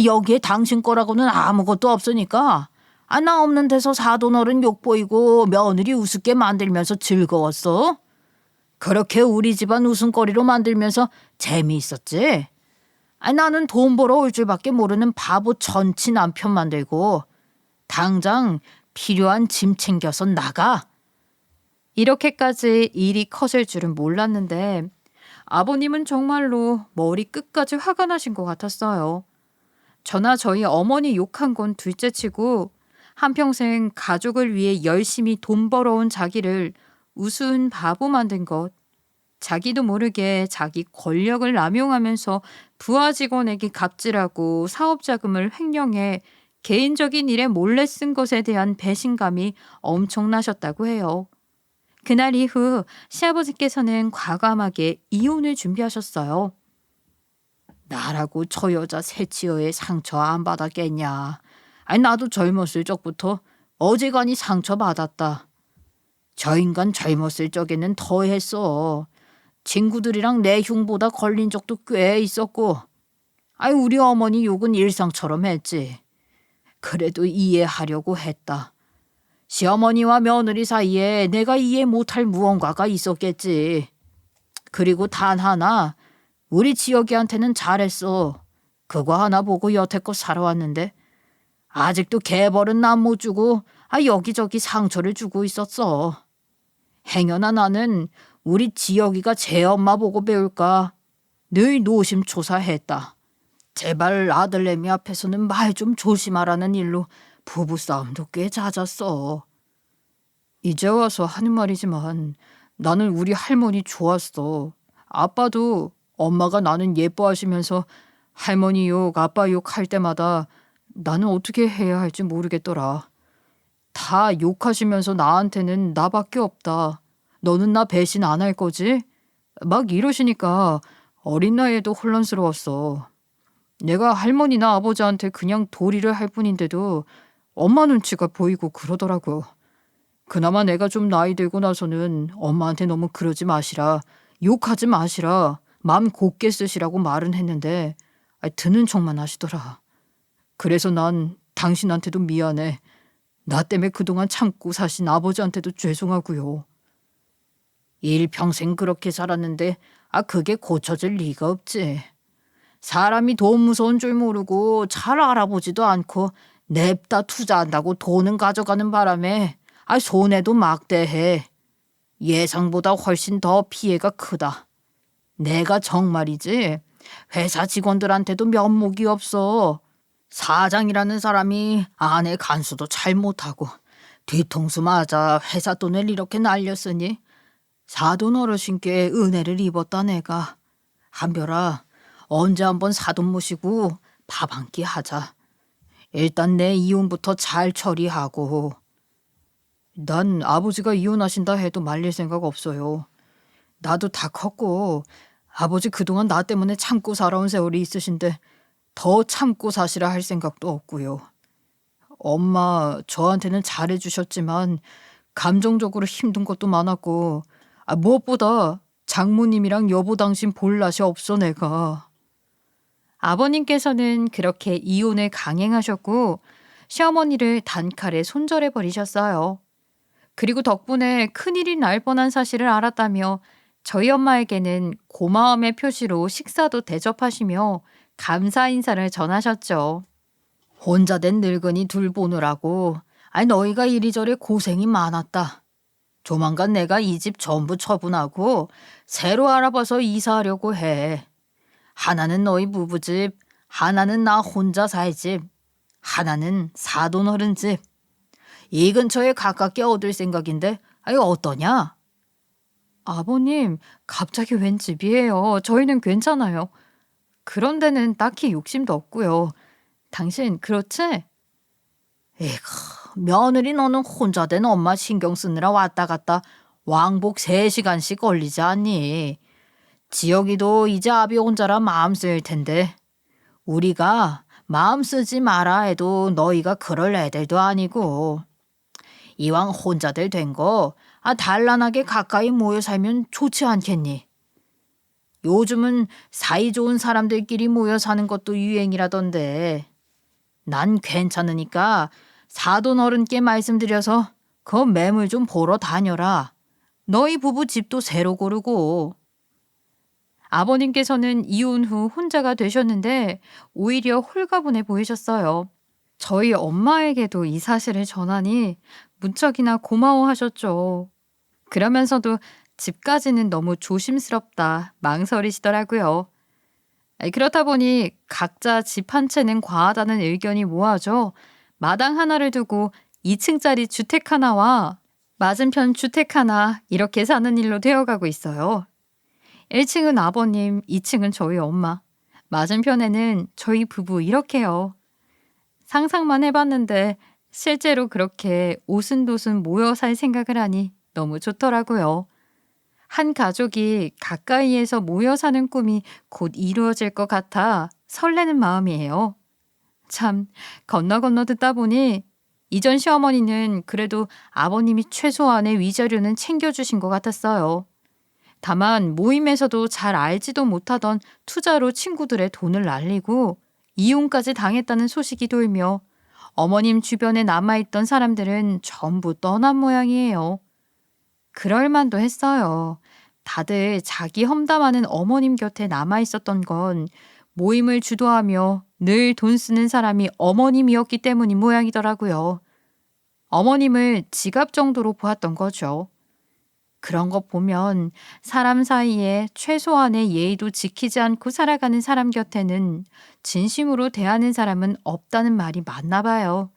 여기에 당신 거라고는 아무것도 없으니까. 나 없는 데서 사돈 어른 욕보이고 며느리 우습게 만들면서 즐거웠어? 그렇게 우리 집안 웃음거리로 만들면서 재미있었지? 나는 돈 벌어 올 줄밖에 모르는 바보 전치 남편 만들고 당장 필요한 짐 챙겨서 나가. 이렇게까지 일이 커질 줄은 몰랐는데 아버님은 정말로 머리 끝까지 화가 나신 것 같았어요. 저나 저희 어머니 욕한 건 둘째치고 한평생 가족을 위해 열심히 돈 벌어온 자기를 우스운 바보 만든 것, 자기도 모르게 자기 권력을 남용하면서 부하 직원에게 갑질하고 사업 자금을 횡령해 개인적인 일에 몰래 쓴 것에 대한 배신감이 엄청나셨다고 해요. 그날 이후 시아버지께서는 과감하게 이혼을 준비하셨어요. 나라고 저 여자 새치어의 상처 안 받았겠냐. 나도 젊었을 적부터 어지간히 상처받았다. 저 인간 젊었을 적에는 더 했어. 친구들이랑 내 흉보다 걸린 적도 꽤 있었고. 우리 어머니 욕은 일상처럼 했지. 그래도 이해하려고 했다. 시어머니와 며느리 사이에 내가 이해 못할 무언가가 있었겠지. 그리고 단 하나, 우리 지혁이한테는 잘했어. 그거 하나 보고 여태껏 살아왔는데 아직도 개벌은 남 못 주고 여기저기 상처를 주고 있었어. 행여나 나는 우리 지혁이가 제 엄마 보고 배울까 늘 노심초사했다. 제발 아들내미 앞에서는 말 좀 조심하라는 일로 부부싸움도 꽤 잦았어. 이제 와서 하는 말이지만 나는 우리 할머니 좋았어. 아빠도 엄마가 나는 예뻐하시면서 할머니 욕, 아빠 욕 할 때마다 나는 어떻게 해야 할지 모르겠더라. 다 욕하시면서 나한테는 나밖에 없다. 너는 나 배신 안 할 거지? 막 이러시니까 어린 나이에도 혼란스러웠어. 내가 할머니나 아버지한테 그냥 도리를 할 뿐인데도 엄마 눈치가 보이고 그러더라고. 그나마 내가 좀 나이 들고 나서는 엄마한테 너무 그러지 마시라, 욕하지 마시라, 마음 곱게 쓰시라고 말은 했는데 드는 척만 하시더라. 그래서 난 당신한테도 미안해. 나 때문에 그동안 참고 사신 아버지한테도 죄송하고요. 일평생 그렇게 살았는데 그게 고쳐질 리가 없지. 사람이 돈 무서운 줄 모르고 잘 알아보지도 않고 냅다 투자한다고 돈은 가져가는 바람에 손해도 막대해. 예상보다 훨씬 더 피해가 크다. 내가 정말이지 회사 직원들한테도 면목이 없어. 사장이라는 사람이 아내 간수도 잘 못하고 뒤통수 맞아 회사 돈을 이렇게 날렸으니 사돈 어르신께 은혜를 입었다 내가. 한별아, 언제 한번 사돈 모시고 밥 한 끼 하자. 일단 내 이혼부터 잘 처리하고. 난 아버지가 이혼하신다 해도 말릴 생각 없어요. 나도 다 컸고 아버지 그동안 나 때문에 참고 살아온 세월이 있으신데 더 참고 사시라 할 생각도 없고요. 엄마 저한테는 잘해주셨지만 감정적으로 힘든 것도 많았고 무엇보다 장모님이랑 여보 당신 볼 낯이 없어 내가. 아버님께서는 그렇게 이혼을 강행하셨고 시어머니를 단칼에 손절해 버리셨어요. 그리고 덕분에 큰일이 날 뻔한 사실을 알았다며 저희 엄마에게는 고마움의 표시로 식사도 대접하시며 감사 인사를 전하셨죠. 혼자 된 늙은이 둘 보느라고 너희가 이리저리 고생이 많았다. 조만간 내가 이 집 전부 처분하고 새로 알아봐서 이사하려고 해. 하나는 너희 부부집, 하나는 나 혼자 살 집, 하나는 사돈 어른 집. 이 근처에 가깝게 얻을 생각인데 어떠냐? 아버님, 갑자기 웬 집이에요. 저희는 괜찮아요. 그런 데는 딱히 욕심도 없고요. 당신 그렇지? 에이구, 며느리 너는 혼자 된 엄마 신경 쓰느라 왔다 갔다 왕복 3시간씩 걸리지 않니? 지혁이도 이제 아비 혼자라 마음 쓰일 텐데 우리가 마음 쓰지 마라 해도 너희가 그럴 애들도 아니고. 이왕 혼자들 된 거, 단란하게 가까이 모여 살면 좋지 않겠니? 요즘은 사이좋은 사람들끼리 모여 사는 것도 유행이라던데. 난 괜찮으니까 사돈 어른께 말씀드려서 그 매물 좀 보러 다녀라. 너희 부부 집도 새로 고르고. 아버님께서는 이혼 후 혼자가 되셨는데 오히려 홀가분해 보이셨어요. 저희 엄마에게도 이 사실을 전하니 무척이나 고마워하셨죠. 그러면서도 집까지는 너무 조심스럽다 망설이시더라고요. 그렇다 보니 각자 집 한 채는 과하다는 의견이 모아져 마당 하나를 두고 2층짜리 주택 하나와 맞은편 주택 하나 이렇게 사는 일로 되어가고 있어요. 1층은 아버님, 2층은 저희 엄마, 맞은편에는 저희 부부 이렇게요. 상상만 해봤는데 실제로 그렇게 오순도순 모여 살 생각을 하니 너무 좋더라고요. 한 가족이 가까이에서 모여 사는 꿈이 곧 이루어질 것 같아 설레는 마음이에요. 참, 건너 듣다 보니 이전 시어머니는 그래도 아버님이 최소한의 위자료는 챙겨주신 것 같았어요. 다만 모임에서도 잘 알지도 못하던 투자로 친구들의 돈을 날리고 이혼까지 당했다는 소식이 돌며 어머님 주변에 남아있던 사람들은 전부 떠난 모양이에요. 그럴만도 했어요. 다들 자기 험담하는 어머님 곁에 남아있었던 건 모임을 주도하며 늘 돈 쓰는 사람이 어머님이었기 때문인 모양이더라고요. 어머님을 지갑 정도로 보았던 거죠. 그런 것 보면 사람 사이에 최소한의 예의도 지키지 않고 살아가는 사람 곁에는 진심으로 대하는 사람은 없다는 말이 맞나 봐요.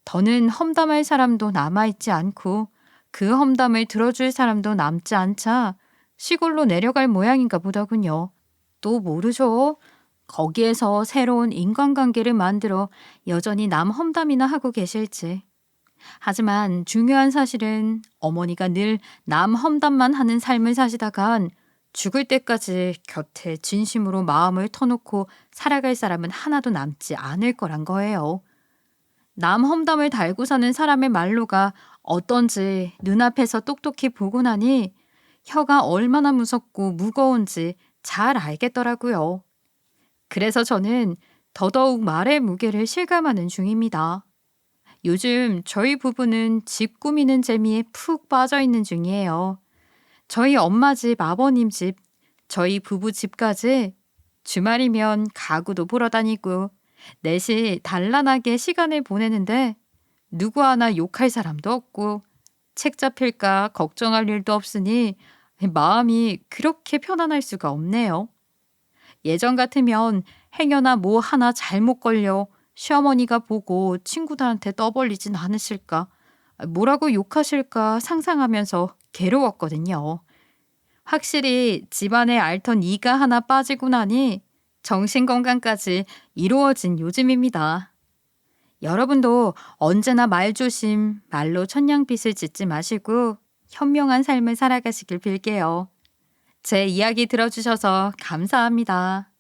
더는 험담할 사람도 남아있지 않고 그 험담을 들어줄 사람도 남지 않자 시골로 내려갈 모양인가 보더군요. 또 모르죠. 거기에서 새로운 인간관계를 만들어 여전히 남 험담이나 하고 계실지. 하지만 중요한 사실은 어머니가 늘 남 험담만 하는 삶을 사시다간 죽을 때까지 곁에 진심으로 마음을 터놓고 살아갈 사람은 하나도 남지 않을 거란 거예요. 남 험담을 달고 사는 사람의 말로가 어떤지 눈앞에서 똑똑히 보고 나니 혀가 얼마나 무섭고 무거운지 잘 알겠더라고요. 그래서 저는 더더욱 말의 무게를 실감하는 중입니다. 요즘 저희 부부는 집 꾸미는 재미에 푹 빠져 있는 중이에요. 저희 엄마 집, 아버님 집, 저희 부부 집까지 주말이면 가구도 보러 다니고 넷이 단란하게 시간을 보내는데 누구 하나 욕할 사람도 없고 책 잡힐까 걱정할 일도 없으니 마음이 그렇게 편안할 수가 없네요. 예전 같으면 행여나 뭐 하나 잘못 걸려 시어머니가 보고 친구들한테 떠벌리진 않으실까, 뭐라고 욕하실까 상상하면서 괴로웠거든요. 확실히 집안에 앓던 이가 하나 빠지고 나니 정신건강까지 이루어진 요즘입니다. 여러분도 언제나 말조심, 말로 천냥빚을 짓지 마시고 현명한 삶을 살아가시길 빌게요. 제 이야기 들어주셔서 감사합니다.